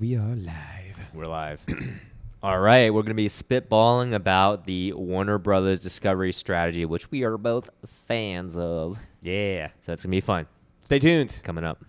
we are live. We're live. All right, we're going to be spitballing about the Warner Brothers Discovery strategy, which we are both fans of. Yeah. So it's going to be fun. Stay tuned. Coming up.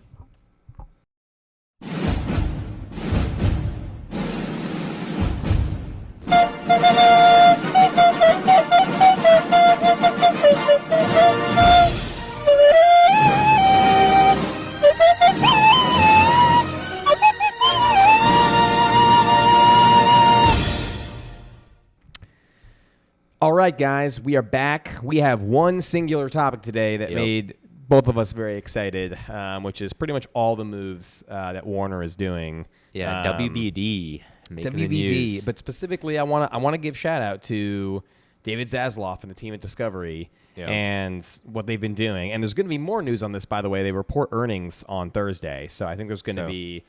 All right, guys, we are back. We have one singular topic today that made both of us very excited, which is pretty much all the moves that Warner is doing. Yeah, WBD. Making the news. But specifically, I want to give shout out to David Zaslav and the team at Discovery and what they've been doing. And there's going to be more news on this, by the way. They report earnings on Thursday, so I think there's going to be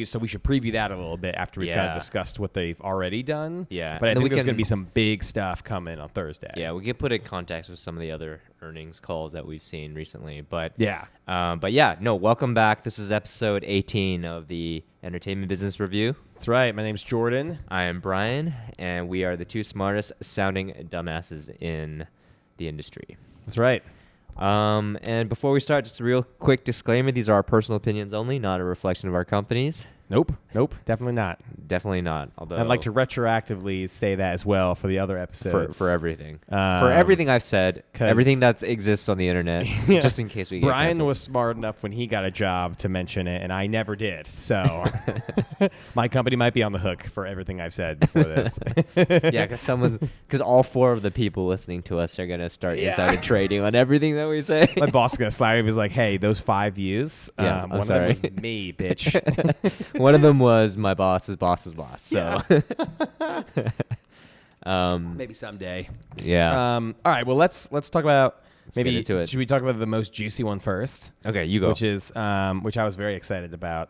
so we should preview that a little bit after we've kind of discussed what they've already done. Yeah, but I think there's going to be some big stuff coming on Thursday. Yeah, we can put it in context with some of the other earnings calls that we've seen recently. But welcome back. This is episode 18 of the Entertainment Business Review. That's right. My name's Jordan. I am Brian, and we are the two smartest sounding dumbasses in the industry. That's right. And before we start, just a real quick disclaimer. These are our personal opinions only, not a reflection of our companies. Nope, definitely not. Definitely not. Although I'd like to retroactively say that as well for the other episodes. For everything. For everything I've said, everything that exists on the internet, just in case we get Brian canceled. was smart enough when he got a job to mention it, and I never did. So my company might be on the hook for everything I've said before this. Yeah, because all four of the people listening to us are going to start insider trading on everything that we say. My boss is going to slap me. He was like, hey, those 5 views, I'm one sorry. of them was me, bitch. One of them was my boss's boss's boss. So maybe someday. Yeah. All right. Well, let's talk about get into it. Should we talk about the most juicy one first? Okay, you go. Which I was very excited about.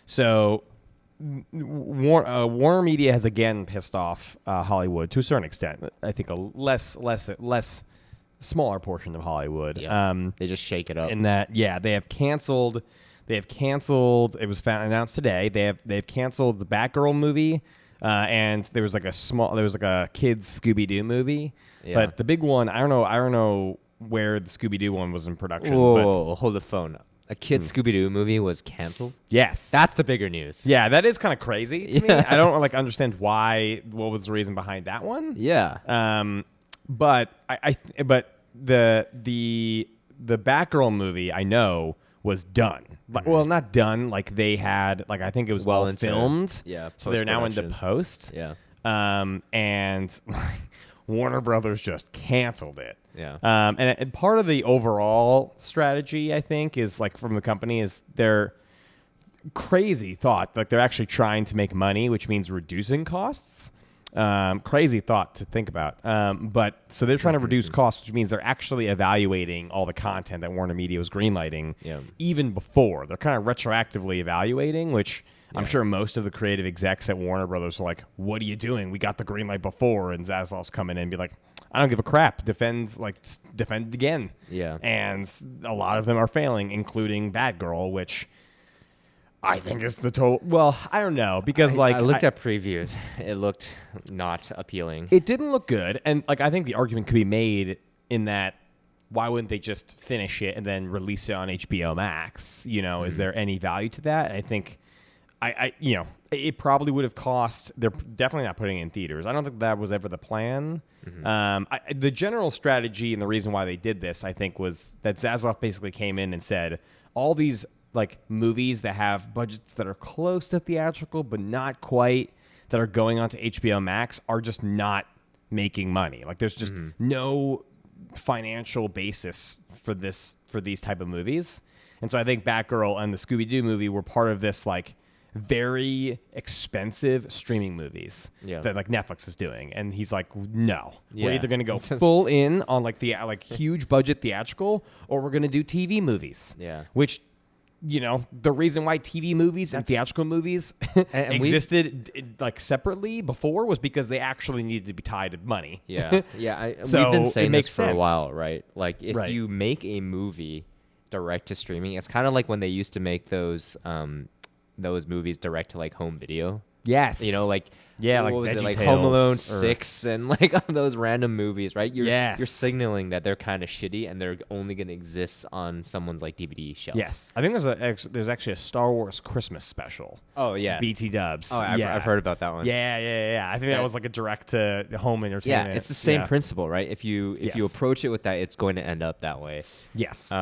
So Warner Media has again pissed off Hollywood to a certain extent. I think a less smaller portion of Hollywood. Yeah. They just shake it up. In that, they have canceled. It was announced today. They've canceled the Batgirl movie, and there was like a kids Scooby-Doo movie. Yeah. But the big one, I don't know where the Scooby-Doo one was in production. Whoa, hold the phone up. A kids Scooby-Doo movie was canceled? Yes. That's the bigger news. Yeah, that is kind of crazy to me. I don't understand what was the reason behind that one. Yeah. But the Batgirl movie I know was done. Well, not done. Like they had, I think it was all filmed. Yeah. So they're now into post. Yeah. And Warner Brothers just canceled it. Yeah. And part of the overall strategy, I think, is from the company is their crazy thought. They're actually trying to make money, which means reducing costs. Crazy thought to think about. But so they're trying to reduce costs, which means they're actually evaluating all the content that Warner Media was greenlighting even before. They're kind of retroactively evaluating, which I'm sure most of the creative execs at Warner Brothers are like, what are you doing? We got the green light before. And Zaslav's coming in and be like, I don't give a crap. Defend again. Yeah. And a lot of them are failing, including Batgirl, which I think is the total. Well, I don't know because I looked at previews. It looked not appealing. It didn't look good, and I think the argument could be made in that why wouldn't they just finish it and then release it on HBO Max? Is there any value to that? I think, it probably would have cost. They're definitely not putting it in theaters. I don't think that was ever the plan. Mm-hmm. The general strategy and the reason why they did this, I think, was that Zaslav basically came in and said all these movies that have budgets that are close to theatrical but not quite, that are going onto HBO Max, are just not making money. There's just no financial basis for these type of movies. And so I think Batgirl and the Scooby-Doo movie were part of this very expensive streaming movies that Netflix is doing. And he's like, no, we're either going to go full in on the huge budget theatrical, or we're going to do TV movies. Yeah. Which, the reason why TV movies and theatrical movies existed separately before was because they actually needed to be tied to money. Yeah. Yeah. So we've been saying this for sense. a while, right? If you make a movie direct to streaming, it's kind of like when they used to make those those movies direct to like home video. Yes. You know, like like what was it, like VeggieTales Home Alone or- 6 and like all those random movies, right? Yes. You're signaling that they're kind of shitty and they're only going to exist on someone's like DVD shelf. Yes, I think there's actually a Star Wars Christmas special. Oh yeah. BT Dubs. Oh, I've heard about that one. Yeah. I think that was like a direct to home entertainment. Yeah, it's the same principle, right? If you approach it with that, it's going to end up that way. Yes.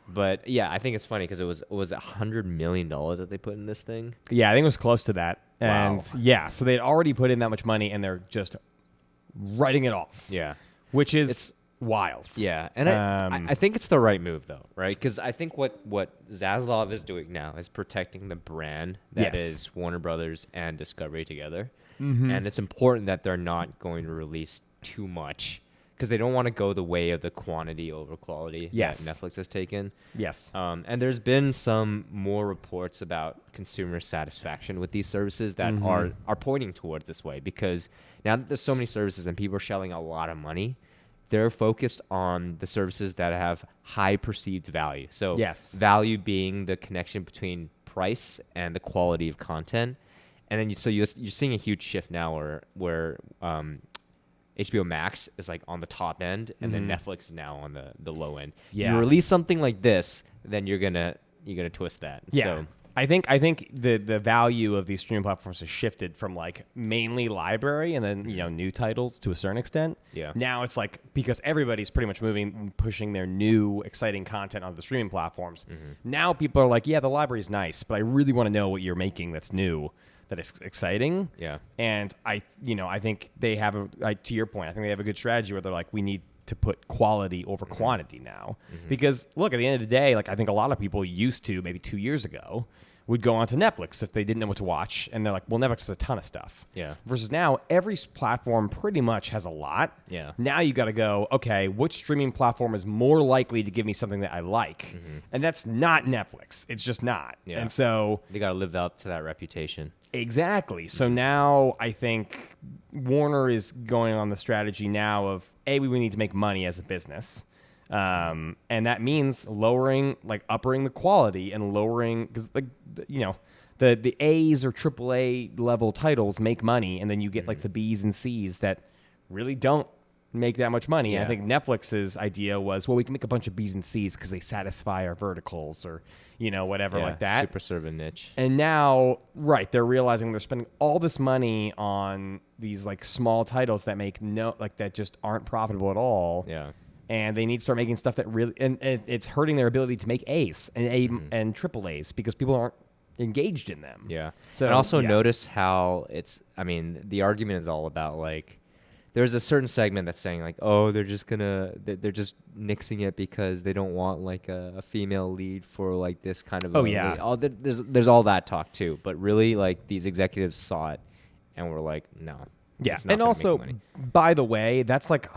But yeah, I think it's funny because it was $100 million that they put in this thing. Yeah, I think it was close to that. And Wow. yeah, so they'd already put in that much money and they're just writing it off. Yeah. Which is wild. Yeah, and I think it's the right move though, right? Because I think what Zaslav is doing now is protecting the brand that is Warner Brothers and Discovery together, and it's important that they're not going to release too much because they don't want to go the way of the quantity over quality that Netflix has taken. Yes. And there's been some more reports about consumer satisfaction with these services that are pointing towards this way because now that there's so many services and people are shelling a lot of money, they're focused on the services that have high perceived value. So value being the connection between price and the quality of content. And then you're seeing a huge shift now where HBO Max is like on the top end, and then Netflix is now on the low end. Yeah. You release something like this, then you're gonna twist that. Yeah. So, I think the value of these streaming platforms has shifted from like mainly library and then new titles to a certain extent. Yeah. Now it's like because everybody's pretty much pushing their new exciting content on the streaming platforms. Now people are like, yeah, the library's nice, but I really want to know what you're making that's new, that is exciting. Yeah. And I think they have to your point, I think they have a good strategy where they're like, we need to put quality over quantity now. Because look, at the end of the day, like I think a lot of people used to maybe 2 years ago would go onto Netflix if they didn't know what to watch, and they're like, well, Netflix has a ton of stuff. Yeah. Versus now, every platform pretty much has a lot. Yeah. Now you got to go, okay, which streaming platform is more likely to give me something that I like? And that's not Netflix. It's just not. Yeah. And so they got to live up to that reputation. exactly. So now I think Warner is going on the strategy now of, we need to make money as a business. And that means upping the quality and lowering, because the A's or AAA level titles make money, and then you get like the B's and C's that really don't make that much money. Yeah. And I think Netflix's idea was, well, we can make a bunch of B's and C's because they satisfy our verticals or whatever like that. Super serve a niche. And now, they're realizing they're spending all this money on these like small titles that make that just aren't profitable at all. Yeah. And they need to start making stuff that really, and it's hurting their ability to make A's and triple A's because people aren't engaged in them. Yeah. So and also notice how the argument is all about like, there's a certain segment that's saying like, oh, they're just nixing it because they don't want like a female lead for like this kind of. There's all that talk too, but really like these executives saw it and were like, no. Yeah, and also, by the way, that's like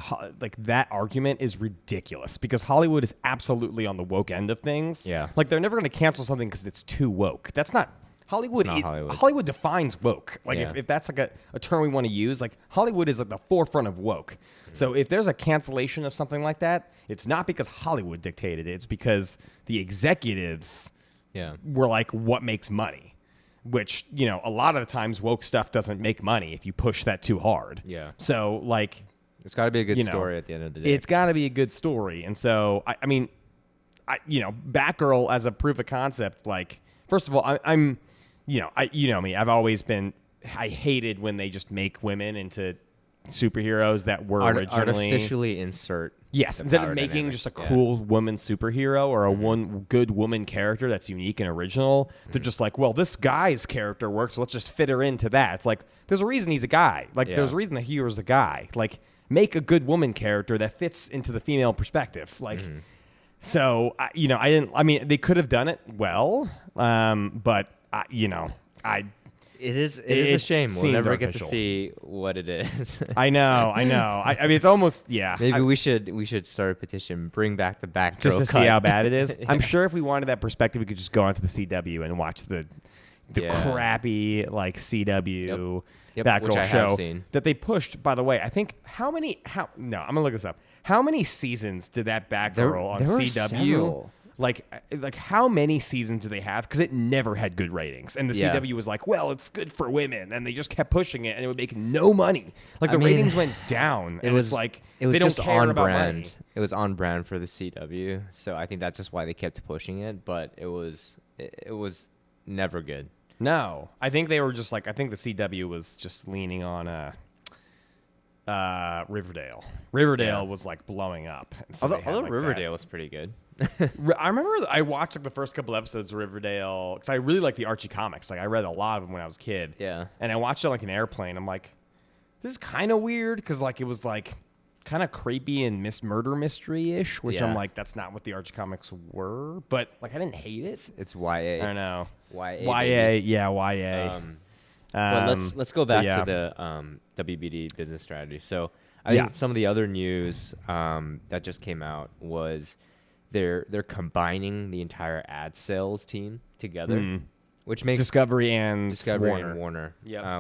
that argument is ridiculous because Hollywood is absolutely on the woke end of things. Yeah, like they're never going to cancel something because it's too woke. That's not Hollywood. Hollywood defines woke. Like if that's like a term we want to use, like Hollywood is at the forefront of woke. So if there's a cancellation of something like that, it's not because Hollywood dictated it. It's because the executives were like, what makes money? Which, a lot of the times woke stuff doesn't make money if you push that too hard. Yeah. So, like... It's got to be a good story at the end of the day. It's got to be a good story. And so, I mean, Batgirl as a proof of concept, like, first of all, I'm me, I've always been... I hated when they just make women into superheroes that were originally... Artificially insert... Yes, instead of making just a cool woman superhero or a one good woman character that's unique and original, they're just like, well, this guy's character works, so let's just fit her into that. It's like, there's a reason he's a guy. Like, there's a reason the hero's a guy. Like, make a good woman character that fits into the female perspective. Like, so, they could have done it well, but, It is a shame. We'll never get to see what it is. I know. I mean, it's almost Maybe we should start a petition, bring back the Batgirl just to see how bad it is. I'm sure if we wanted that perspective, we could just go onto the CW and watch the crappy like CW Batgirl show that they pushed. By the way, I think I'm gonna look this up. How many seasons did that Batgirl on CW? like how many seasons do they have? Because it never had good ratings, and the CW was like, well, it's good for women, and they just kept pushing it, and it would make no money. Like the ratings went down. It was like it was they don't just care on about brand. money. It was on brand for the CW, so I think that's just why they kept pushing it. But it was never good. No, I think they were just like, I think the CW was just leaning on Riverdale. Riverdale was like blowing up. And so Although Riverdale was pretty good. I remember I watched like the first couple episodes of Riverdale because I really like the Archie comics. Like I read a lot of them when I was a kid. Yeah. And I watched it like an airplane. I'm like, this is kind of weird because like it was like kind of creepy and murder mystery-ish, which I'm like, that's not what the Archie comics were. But like I didn't hate it. It's YA. I don't know. YA. YA. But let's go back to the WBD business strategy. So I think some of the other news that just came out was they're combining the entire ad sales team together, which makes Discovery and Warner.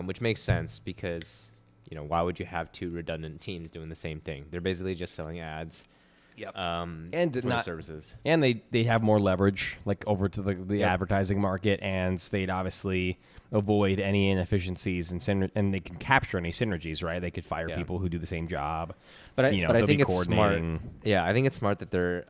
Which makes sense because why would you have two redundant teams doing the same thing? They're basically just selling ads. Yep. And for the services. And they have more leverage like over to the advertising market, and they'd obviously avoid any inefficiencies and they can capture any synergies, right? They could fire people who do the same job. But I think it's smart. Yeah, I think it's smart that they're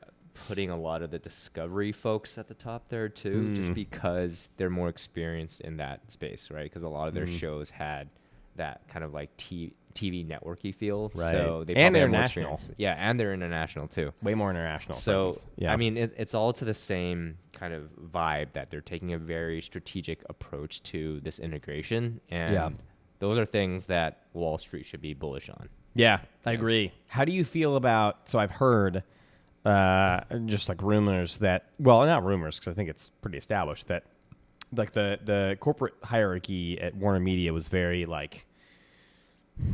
putting a lot of the Discovery folks at the top there too, just because they're more experienced in that space, right? Because a lot of their shows had that kind of like TV networky feel, right? So they and international, and they're international too, way more international. So I mean, it's all to the same kind of vibe that they're taking a very strategic approach to this integration, and those are things that Wall Street should be bullish on. Yeah, I agree. How do you feel about? So I've heard just like rumors that, well, not rumors because I think it's pretty established that like the corporate hierarchy at Warner Media was very like.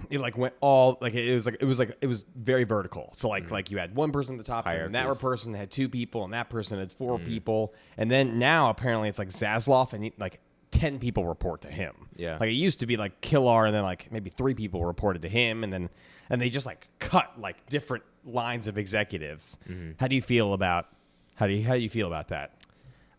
It like went all like it was very vertical. So like you had one person at the top, and that person had two people, and that person had four people, and then now apparently it's like Zaslav and like 10 people report to him. Yeah, like it used to be like Killar, and then like maybe 3 people reported to him, and they just like cut like different lines of executives. How do you feel about how do you feel about that?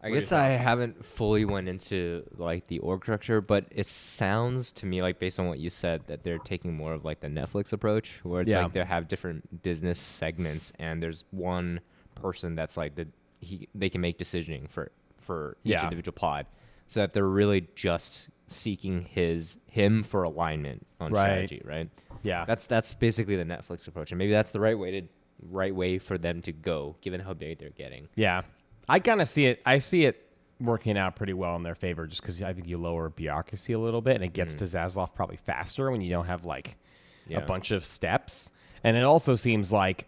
I guess I haven't fully went into like the org structure, but it sounds to me like based on what you said that they're taking more of like the Netflix approach, where it's like they have different business segments, and there's one person that's like they can make decisioning for each individual pod, so that they're really just seeking him for alignment on strategy, right? Yeah, that's basically the Netflix approach, and maybe that's the right way for them to go, given how big they're getting. Yeah. I kind of see it. I see it working out pretty well in their favor, just because I think you lower bureaucracy a little bit, and it gets to Zaslav probably faster when you don't have like a bunch of steps. And it also seems like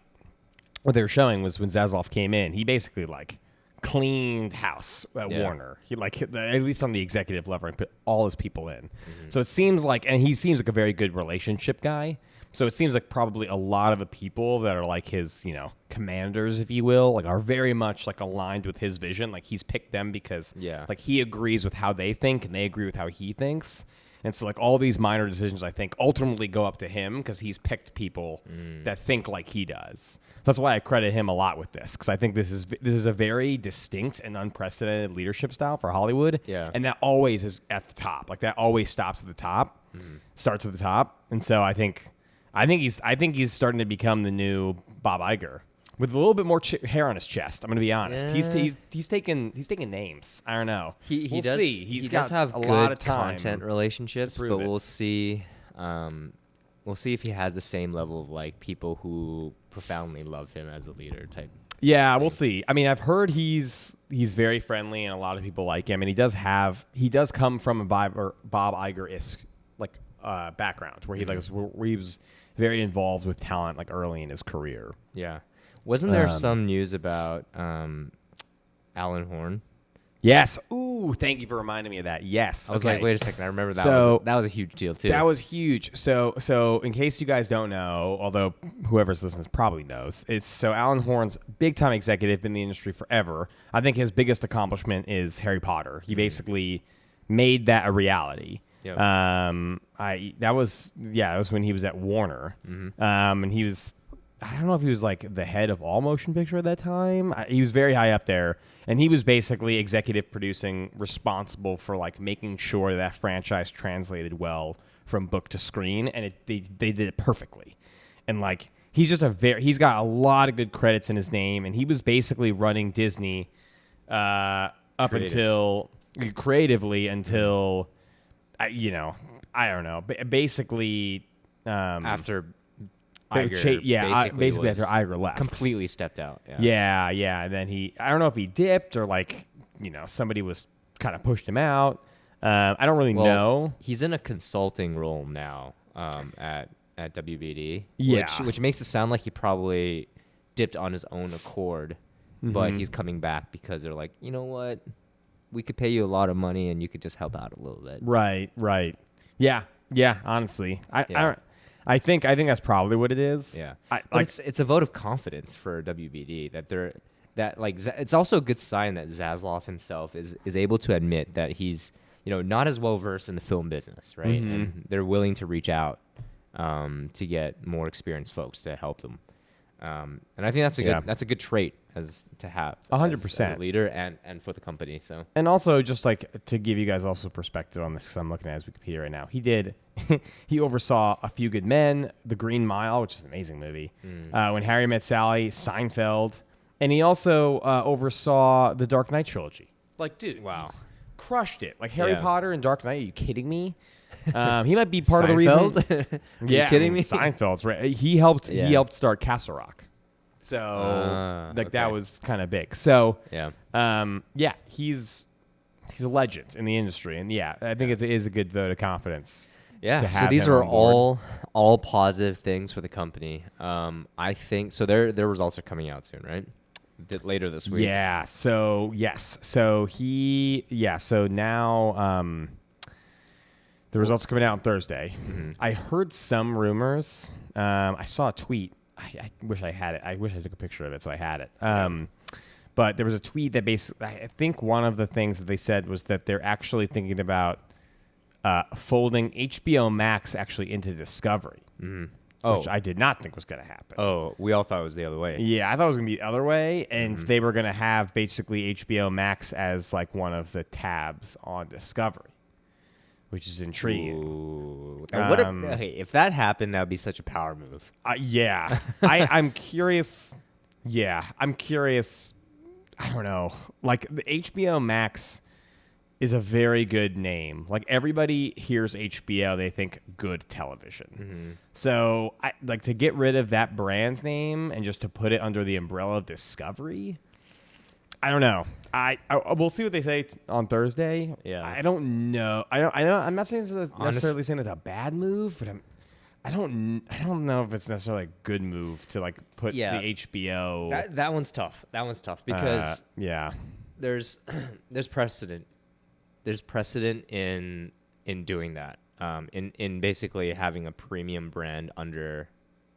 what they were showing was when Zaslav came in, he basically like cleaned house at Warner. He like at least on the executive level, and put all his people in. So it seems like, and he seems like a very good relationship guy. So it seems like probably a lot of the people that are like his, commanders, if you will, like are very much like aligned with his vision. Like he's picked them because like he agrees with how they think and they agree with how he thinks. And so like all these minor decisions, I think, ultimately go up to him because he's picked people that think like he does. That's why I credit him a lot with this, because I think this is a very distinct and unprecedented leadership style for Hollywood. Yeah. And that always is at the top. Like that always stops at the top, starts at the top. And so I think he's starting to become the new Bob Iger with a little bit more hair on his chest. I'm going to be honest. Yeah. He's taking names. I don't know. We'll does see. He does have a good lot of time content relationships, but we'll see. We'll see if he has the same level of like people who profoundly love him as a leader type. Yeah, we'll see. I mean, I've heard he's very friendly and a lot of people like him, and he does come from a Bob Iger-esque like background where he was very involved with talent like early in his career. Yeah. Wasn't there some news about Alan Horn? Yes. Ooh, thank you for reminding me of that. Yes. I was like, wait a second. I remember that. That was a huge deal too. That was huge. So in case you guys don't know, although whoever's listening probably knows, so Alan Horn's big time executive, been in the industry forever. I think his biggest accomplishment is Harry Potter. He basically made that a reality. Yep. That was when he was at Warner. And he was I don't know if he was like the head of all motion picture at that time. He was very high up there, and he was basically executive producing, responsible for like making sure that franchise translated well from book to screen, and they did it perfectly. And like he's got a lot of good credits in his name, and he was basically running Disney up until creatively until I don't know, basically after Iger basically after Iger left, completely stepped out. Yeah. And then I don't know if he dipped or like somebody was kind of pushed him out. I don't really know. He's in a consulting role now at WBD, yeah, which makes it sound like he probably dipped on his own accord, but he's coming back because they're like, you know what, we could pay you a lot of money and you could just help out a little bit. Right. Yeah. Honestly, I think that's probably what it is. Yeah, it's a vote of confidence for WBD it's also a good sign that Zaslav himself is able to admit that he's not as well versed in the film business, right? And they're willing to reach out to get more experienced folks to help them. And I think that's a good trait to have 100% as a leader and for the company. So, and also just like to give you guys also perspective on this, because I'm looking at his Wikipedia right now. He oversaw A Few Good Men, The Green Mile, which is an amazing movie. When Harry Met Sally, Seinfeld, and he also oversaw the Dark Knight trilogy. Like, dude, wow, he's crushed it. Like Harry Potter and Dark Knight. Are you kidding me? He might be part of the reason. Are you kidding me? Seinfeld's right. He helped start Castle Rock. So that was kind of big. So he's a legend in the industry, and I think it is a good vote of confidence. Yeah. So these are all positive things for the company. I think so. Their results are coming out soon, right? Later this week. Yeah. So yes. So So now the results are coming out on Thursday. I heard some rumors. I saw a tweet. I wish I had it. I wish I took a picture of it so I had it. But there was a tweet that basically, I think one of the things that they said was that they're actually thinking about folding HBO Max actually into Discovery, which I did not think was going to happen. Oh, we all thought it was the other way. Yeah, I thought it was going to be the other way, and they were going to have basically HBO Max as like one of the tabs on Discovery, which is intriguing. Ooh. If that happened, that would be such a power move. I'm curious. Yeah, I'm curious. I don't know. Like the HBO Max is a very good name. Like everybody hears HBO, they think good television. So I like to get rid of that brand name and just to put it under the umbrella of Discovery. I don't know. I we'll see what they say on Thursday. Yeah. I don't know. I'm not saying necessarily saying it's a bad move, but I don't know if it's necessarily a good move to like put the HBO. That one's tough. Because there's precedent. There's precedent in doing that. In basically having a premium brand under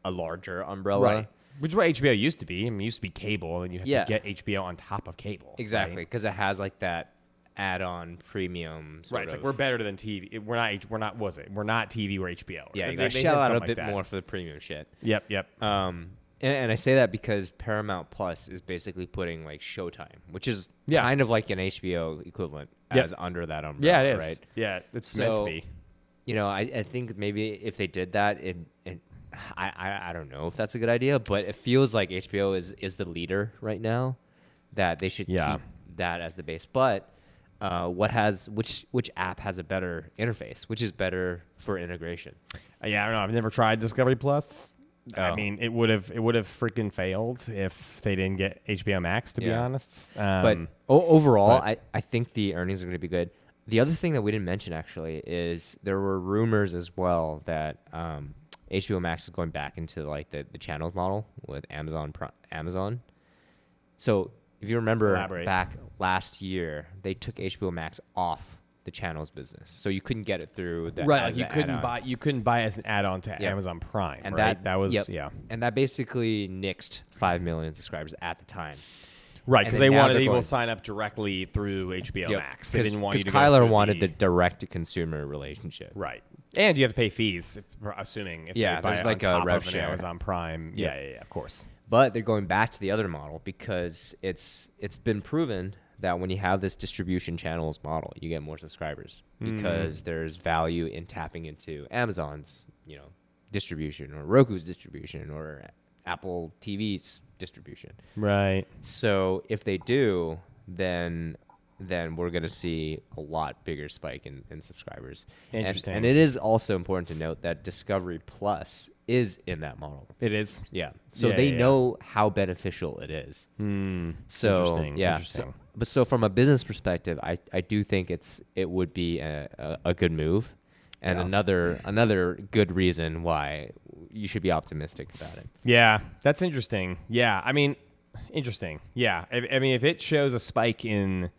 a larger umbrella. Right. Which is what HBO used to be. I mean, it used to be cable, and you have to get HBO on top of cable. Exactly, because it has like that add-on premium. Right, it's like we're better than TV. We're not TV. We're HBO. Yeah, you got to shell out a bit more for the premium shit. Yep. And I say that because Paramount Plus is basically putting like Showtime, which is kind of like an HBO equivalent, as under that umbrella. Yeah, it is. Right? Yeah, it's meant to be. I think maybe if they did that, I don't know if that's a good idea, but it feels like HBO is the leader right now, that they should keep that as the base. But which app has a better interface, which is better for integration? I don't know. I've never tried Discovery Plus. I mean, it would have freaking failed if they didn't get HBO Max, to be honest. But overall, I think the earnings are going to be good. The other thing that we didn't mention actually is there were rumors as well that HBO Max is going back into like the channels model with Amazon. So if you remember back last year, they took HBO Max off the channels business, so you couldn't get it through that. Right, like you couldn't buy as an add-on to Amazon Prime, and right? That was and that basically nixed 5 million subscribers at the time. Right, because they wanted people to sign up directly through HBO Max. They didn't want you to Kyler wanted the direct-to-consumer relationship. Right. And you have to pay fees, assuming if Yeah, they buy there's it like on a top rev of an share. Amazon Prime. Yeah. Yeah, of course. But they're going back to the other model because it's been proven that when you have this distribution channels model, you get more subscribers because there's value in tapping into Amazon's, distribution, or Roku's distribution, or Apple TV's distribution. Right. So if they do, then we're going to see a lot bigger spike in subscribers. Interesting. And it is also important to note that Discovery Plus is in that model. It is. Yeah. So Yeah, they yeah. know how beneficial it is. So Interesting. yeah. Interesting. So from a business perspective, I do think it would be a good move, and another good reason why you should be optimistic about it. Yeah, that's interesting. Yeah, I mean, interesting. Yeah, I mean, if it shows a spike in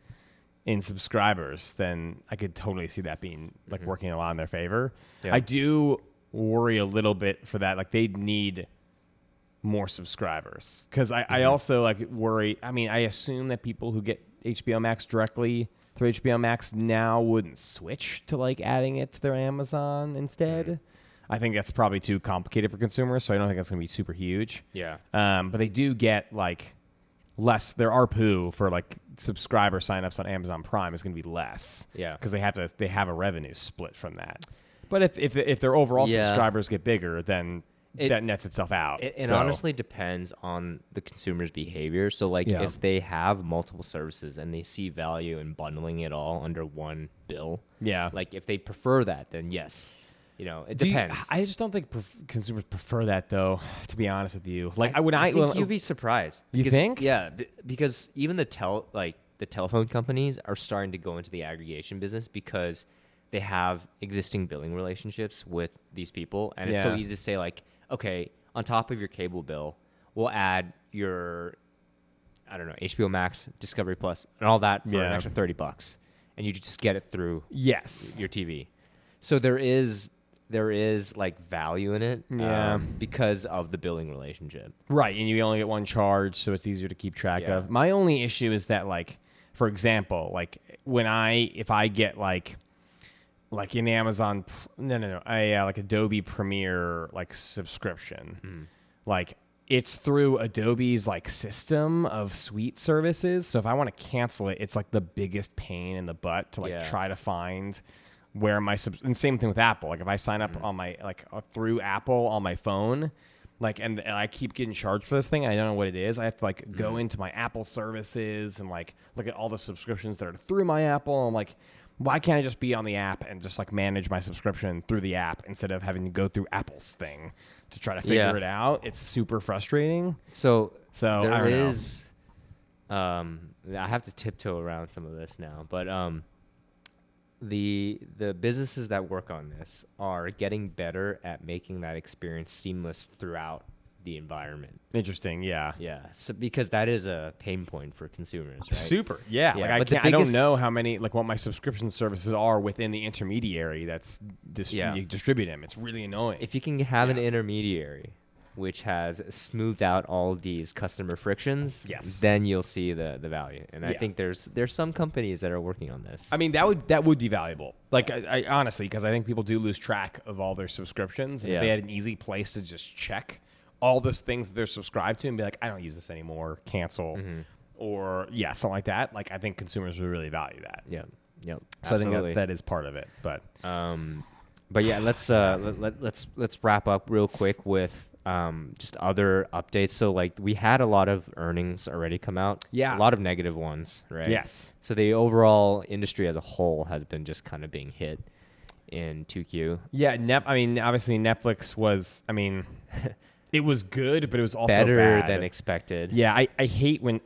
subscribers, then I could totally see that being like working a lot in their favor. Yeah. I do worry a little bit for that. Like they need more subscribers because I also like worry. I mean, I assume that people who get HBO Max directly through HBO Max now wouldn't switch to like adding it to their Amazon instead. I think that's probably too complicated for consumers, so I don't think that's going to be super huge. Yeah. But they do get like less. Their ARPU for like subscriber signups on Amazon Prime is going to be less. Yeah. Because they have a revenue split from that. But if their overall subscribers get bigger, then that nets itself out. It So, honestly depends on the consumer's behavior. So like if they have multiple services and they see value in bundling it all under one bill, yeah. like if they prefer that, then yes. It depends. I just don't think consumers prefer that, though. To be honest with you, like I think you'd be surprised. You think? Yeah, because even the telephone companies are starting to go into the aggregation business because they have existing billing relationships with these people, and it's so Yeah. easy to say like, okay, on top of your cable bill, we'll add your, I don't know, HBO Max, Discovery Plus, and all that for an extra $30, and you just get it through yes. your TV. So there is like value in it, because of the billing relationship. Right, and you only get one charge, so it's easier to keep track Yeah. of. My only issue is that, like, for example, like if I get like in Amazon, like Adobe Premiere like subscription, like it's through Adobe's like system of suite services. So if I want to cancel it, it's like the biggest pain in the butt to like try to find where my and same thing with Apple. Like if I sign up on my through Apple on my phone, like and I keep getting charged for this thing, I don't know what it is. I have to like go into my Apple services and like look at all the subscriptions that are through my Apple. I'm like, why can't I just be on the app and just like manage my subscription through the app instead of having to go through Apple's thing to try to figure it out? It's super frustrating. So I there don't know. is, I have to tiptoe around some of this now, but the businesses that work on this are getting better at making that experience seamless throughout the environment. Interesting, yeah. Yeah, so because that is a pain point for consumers, right? Super, yeah. Yeah, Like but I don't know how many what my subscription services are within the intermediary that's you distribute them. It's really annoying. If you can have an intermediary which has smoothed out all these customer frictions, then you'll see the value. And I think there's some companies that are working on this. I mean, that would be valuable. Like I honestly, because I think people do lose track of all their subscriptions. And if they had an easy place to just check all those things that they're subscribed to and be like, I don't use this anymore, cancel, or something like that. Like I think consumers would really value that. Yeah, So absolutely. I think that is part of it. But yeah, let's wrap up real quick with just other updates. So like we had a lot of earnings already come out. Yeah. A lot of negative ones, right? Yes. So the overall industry as a whole has been just kind of being hit in 2Q. Yeah. I mean, obviously Netflix was, I mean, it was good, but it was also better bad. than expected. Yeah, I hate when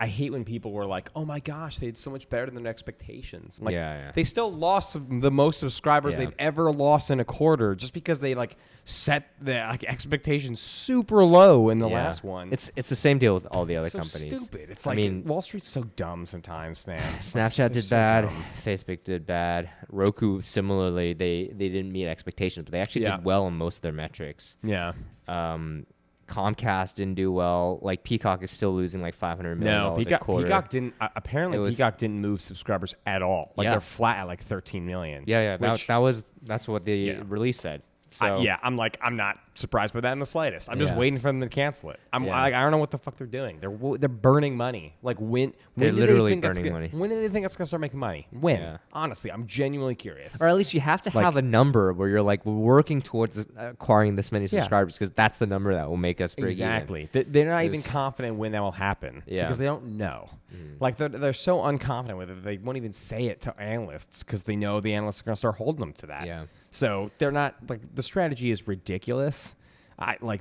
people were like, "Oh my gosh, they did so much better than their expectations." I'm like, they still lost the most subscribers they've ever lost in a quarter just because they like set the like expectations super low in the last one. It's the same deal with all the other so companies. Stupid. It's like Wall Street's so dumb sometimes, man. Snapchat did bad. Facebook did bad. Roku similarly, they didn't meet expectations, but they actually did well on most of their metrics. Yeah. Comcast didn't do well. Like Peacock is still losing like $500 million No, a quarter. Peacock didn't. Apparently, Peacock didn't move subscribers at all. Like they're flat at like 13 million. Yeah. That's what the release said. So I'm not surprised by that in the slightest. I'm just waiting for them to cancel it. I don't know what the fuck they're doing. They're burning money. Like when they're literally burning money. When do they think it's gonna start making money? When? Yeah. Honestly, I'm genuinely curious. Or at least you have to have a number where you're like, we're working towards acquiring this many subscribers because that's the number that will make us break exactly. They're not even confident when that will happen because they don't know. Like they're so unconfident with it, they won't even say it to analysts because they know the analysts are gonna start holding them to that. Yeah. So they're not like the strategy is ridiculous.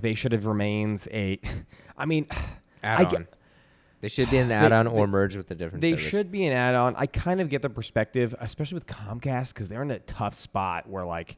They should have remained a. I mean, add-on. They should be an add-on or merge with a different They service. should be an add-on. I kind of get the perspective, especially with Comcast, because they're in a tough spot where like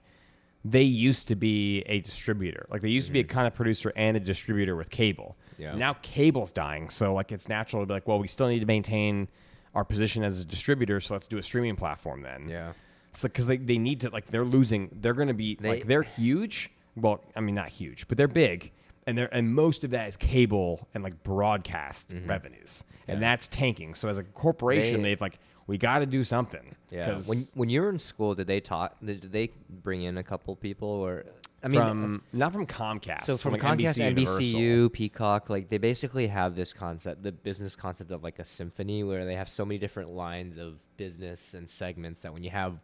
they used to be a distributor. Like they used to be a kind of producer and a distributor with cable. Yeah. Now cable's dying, so like it's natural to be like, well, we still need to maintain our position as a distributor, so let's do a streaming platform then. Yeah. So because they need to, like, they're losing. They're going to be they're huge. Well, I mean not huge, but they're big, and most of that is cable and like broadcast revenues, and that's tanking. So as a corporation, they've like, we got to do something. Yeah. When you were in school, did they bring in a couple people or? I mean, not from Comcast. So from like Comcast, NBC, NBCU, Peacock, like they basically have this concept, the business concept of like a symphony, where they have so many different lines of business and segments that when you have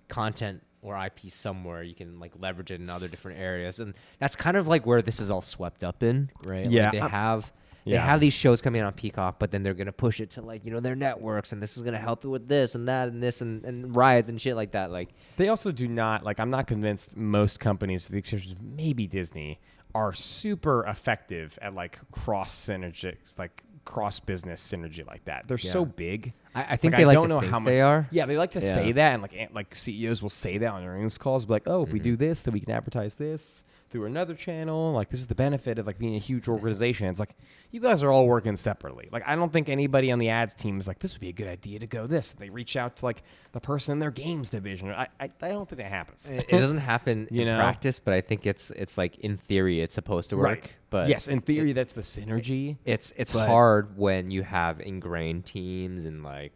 content or IP somewhere, you can like leverage it in other different areas, and that's kind of like where this is all swept up in, right? Yeah, like they have these shows coming on Peacock, but then they're gonna push it to like their networks, and this is gonna help it with this and that and this and rides and shit like that. Like they also do not like. I'm not convinced most companies, with the exception of maybe Disney, are super effective at like cross synergies, like cross business synergy like that. They're so big. I think they like don't to know think how much they are. Yeah, they like to say that, and like CEOs will say that on earnings calls, be like, oh, if we do this, then we can advertise this through another channel. Like this is the benefit of like being a huge organization. It's like you guys are all working separately. Like I don't think anybody on the ads team is like, this would be a good idea to go this. They reach out to like the person in their games division. I don't think that happens. It doesn't happen in practice, but I think it's like in theory it's supposed to work. Right. But yes, in theory that's the synergy. It's hard when you have ingrained teams and like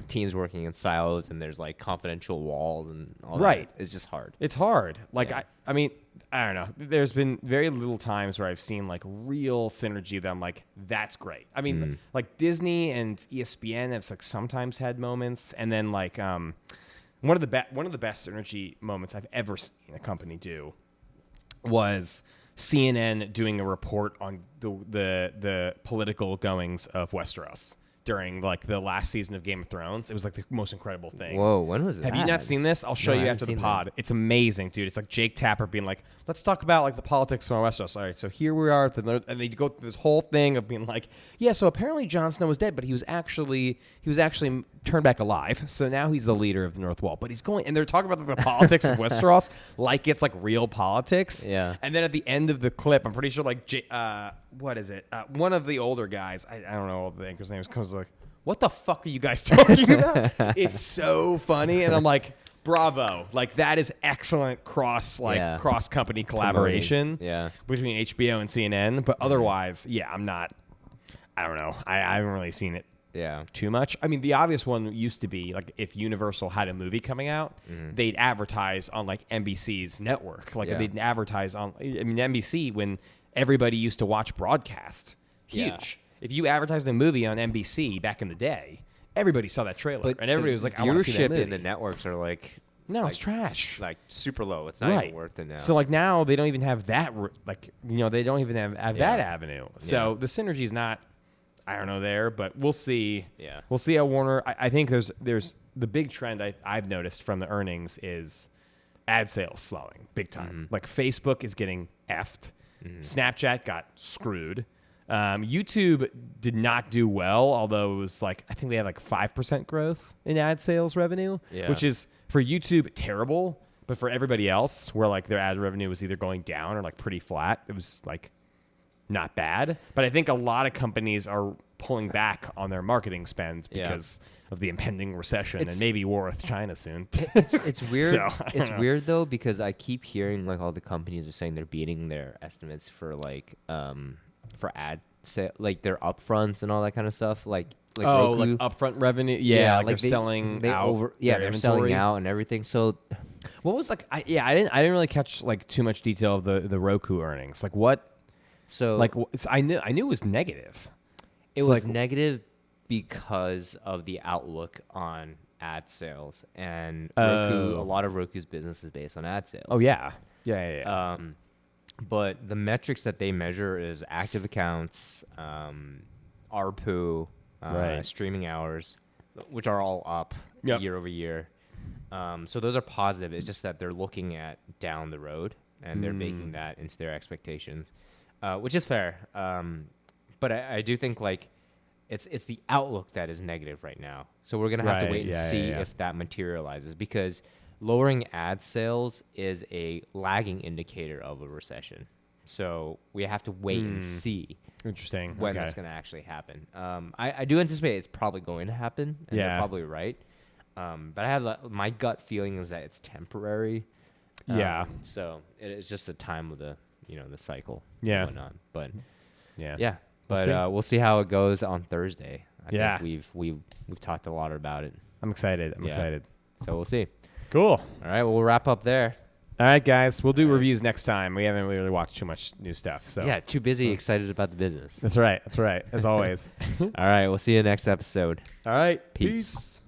teams working in silos and there's like confidential walls and all that. It's just hard. It's hard. Like I mean, I don't know. There's been very little times where I've seen like real synergy that I'm like, that's great. I mean, like Disney and ESPN have like sometimes had moments, and then like one of the best synergy moments I've ever seen a company do was CNN doing a report on the political goings of Westeros during like the last season of Game of Thrones. It was like the most incredible thing. Whoa, when was it? Have you not seen this? I'll show you after the pod. It's amazing, dude. It's like Jake Tapper being like, let's talk about like the politics of Westeros. All right, so here we are, and they go through this whole thing of being like, yeah, so apparently Jon Snow was dead, but he was actually turned back alive. So now he's the leader of the North Wall. But he's going, and they're talking about the politics of Westeros like it's like real politics. Yeah. And then at the end of the clip, I'm pretty sure like what is it? One of the older guys, I don't know what the anchor's name is, comes like, what the fuck are you guys talking about? It's so funny, and I'm like, bravo! Like that is excellent cross company collaboration between HBO and CNN. But otherwise, I'm not. I don't know. I haven't really seen it too much. I mean, the obvious one used to be like if Universal had a movie coming out, they'd advertise on like NBC's network. Like they'd advertise on. I mean, NBC when everybody used to watch broadcast. Huge. Yeah. If you advertised a movie on NBC back in the day, everybody saw that trailer, and everybody was like, "I want to see that movie." In the networks are like, no, it's trash, like super low. It's not even worth it now. So like now they don't even have that, like they don't even have that avenue. So the synergy's not, I don't know there, but we'll see. Yeah, we'll see how Warner. I think there's the big trend I've noticed from the earnings is ad sales slowing big time. Like Facebook is getting effed. Snapchat got screwed. YouTube did not do well, although it was like, I think they had like 5% growth in ad sales revenue, which is for YouTube terrible, but for everybody else where like their ad revenue was either going down or like pretty flat, it was like not bad. But I think a lot of companies are pulling back on their marketing spends because of the impending recession and maybe war with China soon. It's weird. So, It's weird though because I keep hearing like all the companies are saying they're beating their estimates for like for ad sale, like their upfronts and all that kind of stuff. Like Roku. like upfront revenue. Yeah, like they're selling out. they're selling out and everything. So what was like? I didn't really catch like too much detail of the Roku earnings. Like what? So like I knew it was negative. It was negative because of the outlook on ad sales and Roku. A lot of Roku's business is based on ad sales. Oh yeah. Yeah. But the metrics that they measure is active accounts, ARPU, streaming hours, which are all up year over year. So those are positive. It's just that they're looking at down the road and they're baking that into their expectations, which is fair. But I do think like it's the outlook that is negative right now. So we're gonna have to wait and see if that materializes because lowering ad sales is a lagging indicator of a recession. So we have to wait and see. Interesting. When that's going to actually happen. I do anticipate it's probably going to happen, and they're probably right. But I have my gut feeling is that it's temporary. So it's just a time of the the cycle. Yeah. Going on. But yeah. But we'll see how it goes on Thursday. I think we've talked a lot about it. I'm excited. So we'll see. Cool. All right. Well, we'll wrap up there. All right, guys. We'll do reviews next time. We haven't really watched too much new stuff. So yeah, too busy, excited about the business. That's right. As always. All right. We'll see you next episode. All right. Peace.